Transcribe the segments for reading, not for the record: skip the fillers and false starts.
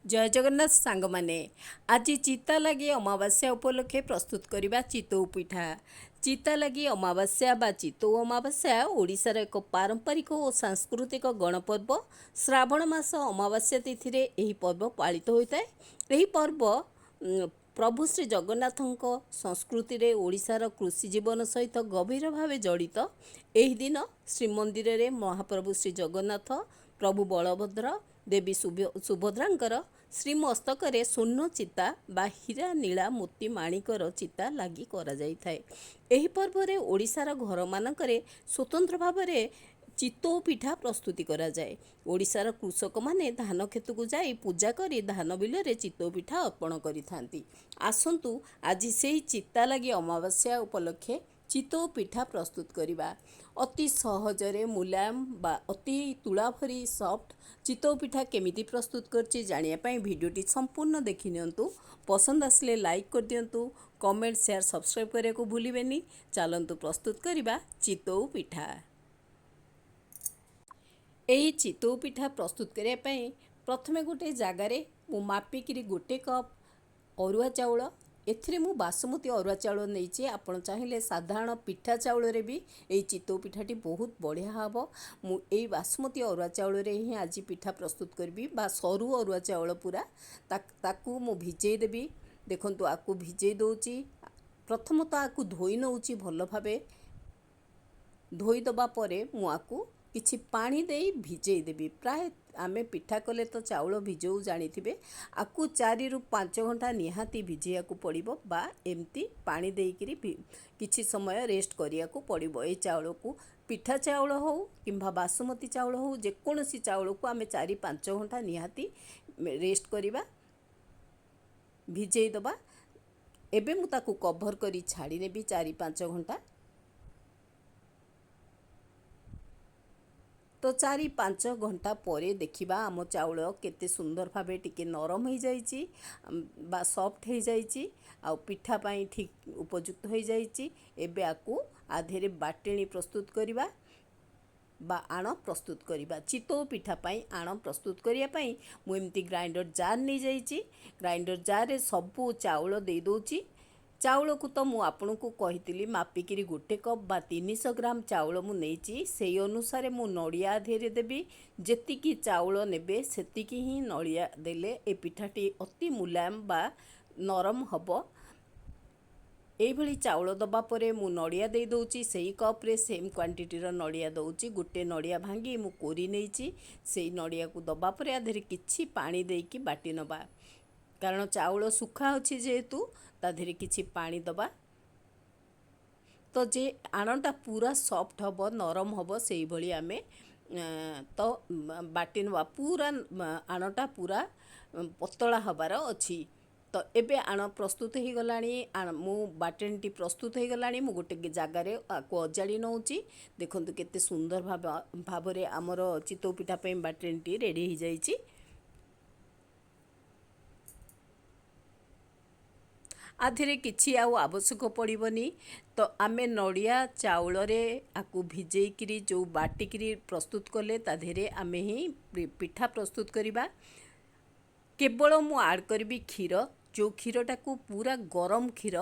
जय जगन्नाथ सांग माने आज चिता लगी अमावास्या उपलक्षे प्रस्तुत करवा चितौ पिठा। चिता लगी अमावास्या बा चितौ अमावास्या ओडिशार एक पारंपरिक और सांस्कृतिक गणपर्व। श्रावण मास अमावास्या तिथि रे एही पर्व पालित होता है। एही पर्व प्रभु श्री जगन्नाथ संस्कृति रे ओडिशार कृषि जीवन सहित गभीर भाव जड़ित। एही दिन श्रीमंदिर रे महाप्रभु श्री जगन्नाथ, प्रभु बलभद्र, देवी सुभद्रांकर श्रीमस्तकरे स्वर्ण चिता बा हीरा नीला मोती माणिकर चिता लगी करा जाइथाए। एही पर्वरे ओडिशार घर मानकरे स्वतंत्र भावरे चितौ पिठा प्रस्तुति करा जाए। ओडिशार कृषक माने धान खेत को जाई पूजा करी धान बिलरे चितौ पिठा अर्पण करिथांती। आसंतु आज सेही चिता लगी अमावास्या उपलक्षे चितौ पिठा प्रस्तुत करिबा। अति सहजरे मुलायम बा अति तुला भरी सॉफ्ट चितौ पिठा केमिति प्रस्तुत करछि जानिया पई भिडियोटी संपूर्ण देखि नियंतु। पसंद आसले लाइक कर दियंतु, कमेंट शेयर सब्सक्राइब करिया को भूलिबेनी। चलंतु प्रस्तुत करिबा चितौ पिठा। एही चितौ पिठा प्रस्तुत करिया पई प्रथमे गोटे जगारे मु मापिकिरी गोटे कप अरुआ चाउल, एथिरे मु बासमती अरुआ चाउल नहींची। आपण चाहिए साधारण पिठा चाउल रे भी एई चितौ पिठाटी बहुत बढ़िया हबो। मु एई बासमती अरुआ चाउल रे ही आज पिठा प्रस्तुत करबी बा सरू अरुआ चाउल पूरा ताकू मु भिजई देबी। देखंतु आकू भिजई दउची। प्रथमत आकू धोई नउची भल भाबे। धोई दबा परे मु आकू किछि पानी देई भिजई देबी। प्राय आमे पिठा कले तो चाउल भिजऊ जानिथिबे, आकु 4 रु 5 घंटा निहाती भिजैया को पड़िबो बा एमती पानी देइकिरी किछि समय रेस्ट करिया को पड़िबो। ए चाउल को पिठा चाउल हो किंबा बासमती चाउल हो जेकोसी चाउल को आमे 4-5 घंटा निहाती रेस्ट करिबा, भिजई दबा। एबे मु ताकू कभर करी छाड़ी नेबी 4-5 घंटा। तो 4-5 घंटा परे देखिबा आम चाउल केते सुंदर भावे टिके नरम हो जाइछि बा सॉफ्ट हो जाइछि आ पिठा पाई ठीक उपयुक्त हो जाइछि। एबे आकू आधेरे बाटेणी प्रस्तुत करिबा बा आण प्रस्तुत करिबा। चितौ पिठा पाई आण प्रस्तुत करिया पाई मु एमती ग्राइंडर जार नहीं जाइछि। ग्राइंडर जार रे सबु चाउल दे दोछि। चाउल को तो मु आपन को कहितली मापिकिरी गोटे कप बा 300 ग्राम चाउल मु नेइछि। सेई अनुसार मु नड़िया धेरे देबी। जेतिकी चाउल नेबे सेतिकी ही नड़िया देले ए पिठाटी अति मुलायम बा नरम हबो। एई भली चाउल दबा परे मु नड़िया दे दउछि। सेई कप रे सेम क्वांटिटी रो नड़िया दउछि। गोटे नड़िया भांगी मु कोरी नेइछि। सेई नड़िया को दबा परे आधेरे किछि पानी देइकी बाटी नबा, कारण चाउल सुखा अछि जेहेतु ता धीरे किछि पानी दबा। तो जे आणटा पूरा सॉफ्ट हबो नरम हबो सेई भली आमे तो बाटी नबा। पूरा आणटा पूरा पतला हबार अछि। तो एबे आण प्रस्तुत हो गलानी। मु बाटेनटी प्रस्तुत हो गलानी। मु गोटे जगारे आको अजाड़ी नउची। देखंतु केते सुंदर भाबरे हमर चितौ पिठा पे बाटेनटी रेडी हो जाइछि। आधीरे किछि आउ आवश्यक पड़िबनी। तो आमे नड़िया चाउल रे आकु भिजेइकिरी जो बाटिकिरी प्रस्तुत कले ता धेरे आमे ही पिठा प्रस्तुत करिबा। केवल मु ऐड करबी क्षीर। जो क्षीरटा को पूरा गरम क्षीर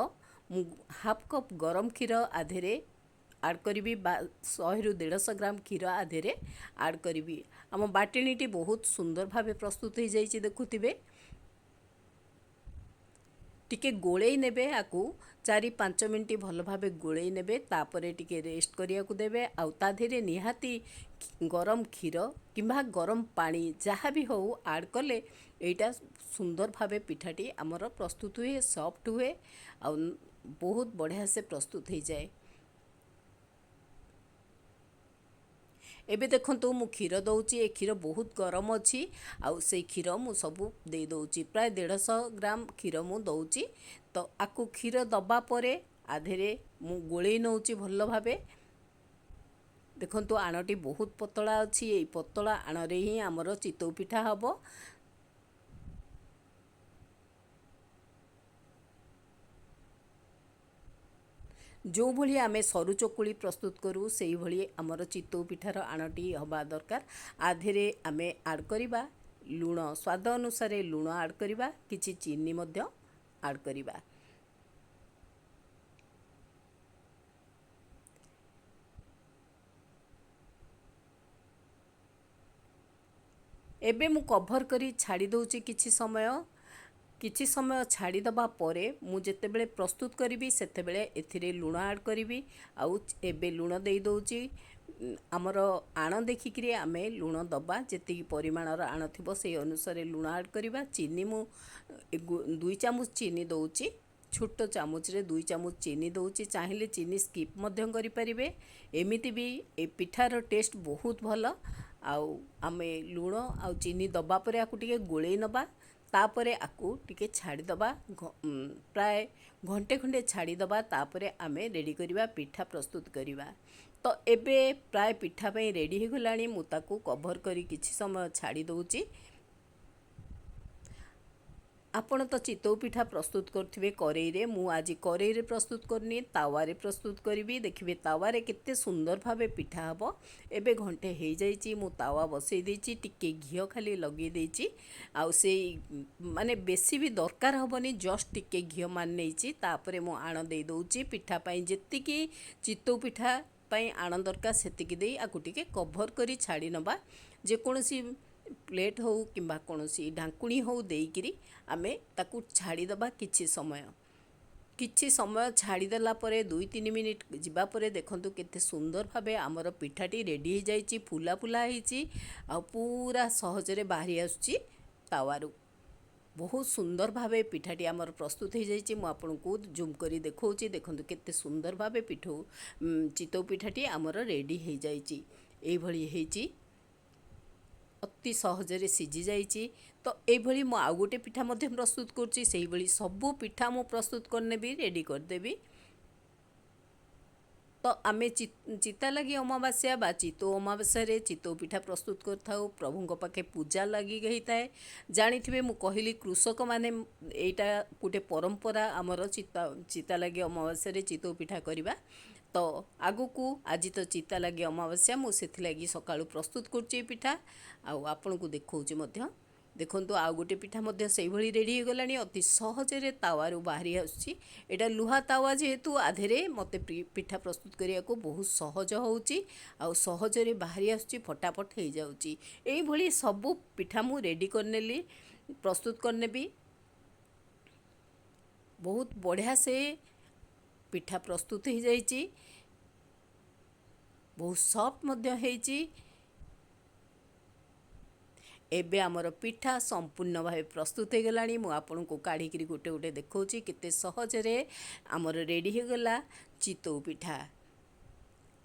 मु हाफ कप गरम क्षीर आधेरे ऐड करबी बा 100 रु 150 ग्राम क्षीर आधेरे ऐड करबी। आम बाटिनीटी बहुत सुंदर भावे प्रस्तुत हो जाइछि। देखुथिबे टिके गोलेई नेबे। आकू 4-5 मिनट भल भावे गोलेई नेबे। तापरे टिके रेस्ट करिया को देबे। आउ ता धीरे निहाती गरम क्षीर किंबा गरम पानी जहाँ भी हो ऐड कले एटा सुंदर भावे पिठाटी आमर प्रस्तुत हुए, सॉफ्ट हुए आउ बहुत बढ़िया से प्रस्तुत हो जाए। एबे देखंतु मु क्षीर दउची। ए क्षीर बहुत गरम अछि आउ से क्षीर मु सबु दे दउची। प्राय 150 ग्राम क्षीर मु दउची। तो आकु क्षीर दबा परे आधेरे मु गोलेई नउची भल भावे। देखंतु आणटी बहुत पतला अछि। ए पतला आणरे ही हमर चितौ पिठा हबो। जो भली आमे सरू चकुली प्रस्तुत करूँ से भली आमर चितौ पिठार आणटी हवा दरकार। आधेरे आमे ऐड करिबा लुण स्वाद अनुसार लुण आड करवा, किछि चीनी मध्य आड करवा। एबे मु कभर करी छाड़ी दउची किछि समय छाड़ी दबा परे मु जेतेबेले प्रस्तुत करी सेतेबेले एथिरे लुण आड करी। आउ एबे लुण देई दउची। आमर आण देखिकी आमे लुण दबा, जेतिकी परिमाणर आण थिबो से अनुसार लुण आड करवा। चीनी मु 2 चामच चीनी दउची, छोट चामच रे 2 चामच चीनी दउची। चाहिले चीनी स्किप मध्यम करि परिबे। एमिति भी ए पिठार टेस्ट बहुत भल। आउ आमे लुण आउ चीनी दबा परे आकु टिके गोळेई नबा, तापरे आकु टिके छाड़ी दबा, प्राय घंटे खंडे छाड़ी दबा। तापरे आमे रेडी करिबा, पिठा प्रस्तुत करिबा। तो एबे प्राय पिठा पई रेडी हो गलानी। मु ताकु कभर करी किछि समय छाड़ी दउची। आपण तो चितौ पिठा प्रस्तुत करथिबे करेई रे, मु आज करेई रे प्रस्तुत करनी, तावा रे प्रस्तुत करिवि। देखिबे तावा रे केते सुंदर भाबे पिठा हबो। एबे घंटे हेई जाईची, मु तावा बसई देइची, टिके घियो खाली लगे देइची। आउ से माने बेसी भी दरकार हबनी, जस्ट टिके घियो मान नेइची। तापरे मु आण देई दउची। पिठा पई जेतिकी चितौ पिठा पई आण दरकार सेतिकी देई आकु टिके कभर करी छाड़ी नबा। जे कोनोसी प्लेट हो किंबा कोनोसी ढांकुणी हो देइकिरी आमे ताकू छाड़ी दबा। किछि समय छाड़ी देला परे 2-3 मिनिट जिबा परे देखंतु केते सुंदर भाबे आमर पिठाटी रेडी हो जाइची, फुला फुला होईची। आ पूरा सहजरे बाहरी आसुची तावारू। बहुत सुंदर भाबे पिठाटी आमर प्रस्तुत हो जाइची। मु आपनकू जूम करी देखौची। देखंतु केते सुंदर भाबे चितौ पिठाटी आमर रेडी हो जाइची। एई भଳି हेइची, अति सहजरे सिझी जाइची। तो एभली मु आउ गोटे पिठा मध्य प्रस्तुत करची। सेही भଳି सबु पिठा मु प्रस्तुत करने भी रेडी कर देबी। तो आमे चितालागी अमावास्या बा चितौ अमावास्या रे चितौ पिठा प्रस्तुत करथाउ। प्रभुଙ୍କ पाखे पूजा लागि गई थाए। जानिथिबे मु कहिली कृषक माने एटा गोटे परंपरा आमर चितालागी अमावास्या रे चितौ पिठा करिबा। तो आगुकू आज तो चितालागी अमावास्या, मु सेथिलागी सकाळु प्रस्तुत करची पिठा। आउ आपनकू देखौची मध्य। देखंतु आउ गोटे पिठा मध्य सेही भଳି रेडी हो गलानी। अति सहजरे तावारू बाहरी आसुची। एटा लुहा तावा जेहेतु आधेरे मते पिठा प्रस्तुत करिया को बहुत सहज होउची। आउ सहजरे बाहरी आसुची, फटाफट हो जाउची। एई भଳି सबु पिठा मु रेडी करनेली, प्रस्तुत करने भी बहुत बढ़िया से पिठा प्रस्तुत हो जाइची। बहुत सॉफ्ट मध्य होइची। एबे आमर पिठा संपूर्ण भावे प्रस्तुत हो गलानी। मु आपनकू काढ़ी किरी गोटे गोटे देखौची केते सहजरे आमर रेडी हो गला चितौ पिठा।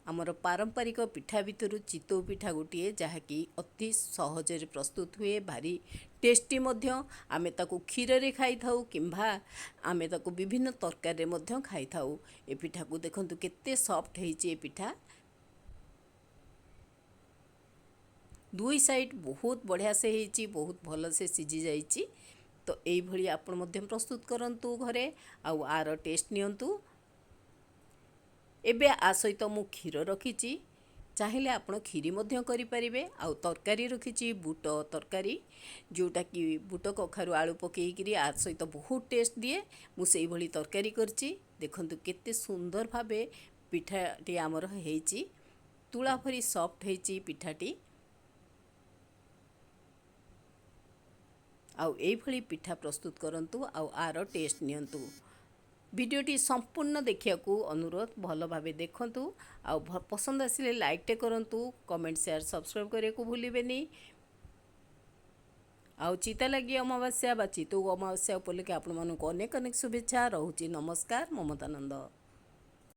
आमर पारंपरिक पिठा भितरु चितौ पिठा गोटिए जहाँकि अति सहजरे प्रस्तुत हुए, भारी टेस्टी मध्य। आमे ताकू क्षीर रे खाई थाउ किंबा आमे ताकू विभिन्न तरकारी रे मध्य खाई थाउ। ए पिठा को देखंतु केते सॉफ्ट हेइची। ए पिठा दुई साइड बहुत बढ़िया से हेइची, बहुत भल से सिझी जाइची। तो एई भଳି आपण मध्य प्रस्तुत करंतु घरे, आउ आर टेस्ट नियंतु। एबे आ सहित मु क्षीर रखिची, चाहिले आपण क्षीरी मध्य करि परिबे। आउ तरकारी रखिची बुट तरकारी, जोटा कि बुट कखारु आलू पकेइकिरी आ सहित बहुत टेस्ट दिए। मु सेई भଳି तरकारी करची। देखंतु केते सुंदर भाबे पिठाटी आमर हेइची, तुळा भरी सॉफ्ट हेइची पिठाटी। आउ एई भଳି पिठा प्रस्तुत करंतु, आउ आर टेस्ट नियंतु। भिडियोटी संपूर्ण देखिया को अनुरोध, भल भाबे देखंतु। आउ पसंद आसिले लाइक टे करंतु, कमेंट शेयर सब्सक्राइब करे को भूलिबेनी। आउ चितालागी अमावास्या बा चितौ अमावास्या उपलक्षे आपण मानक अनेक अनेक शुभेच्छा। रहूची नमस्कार, ममता नंद।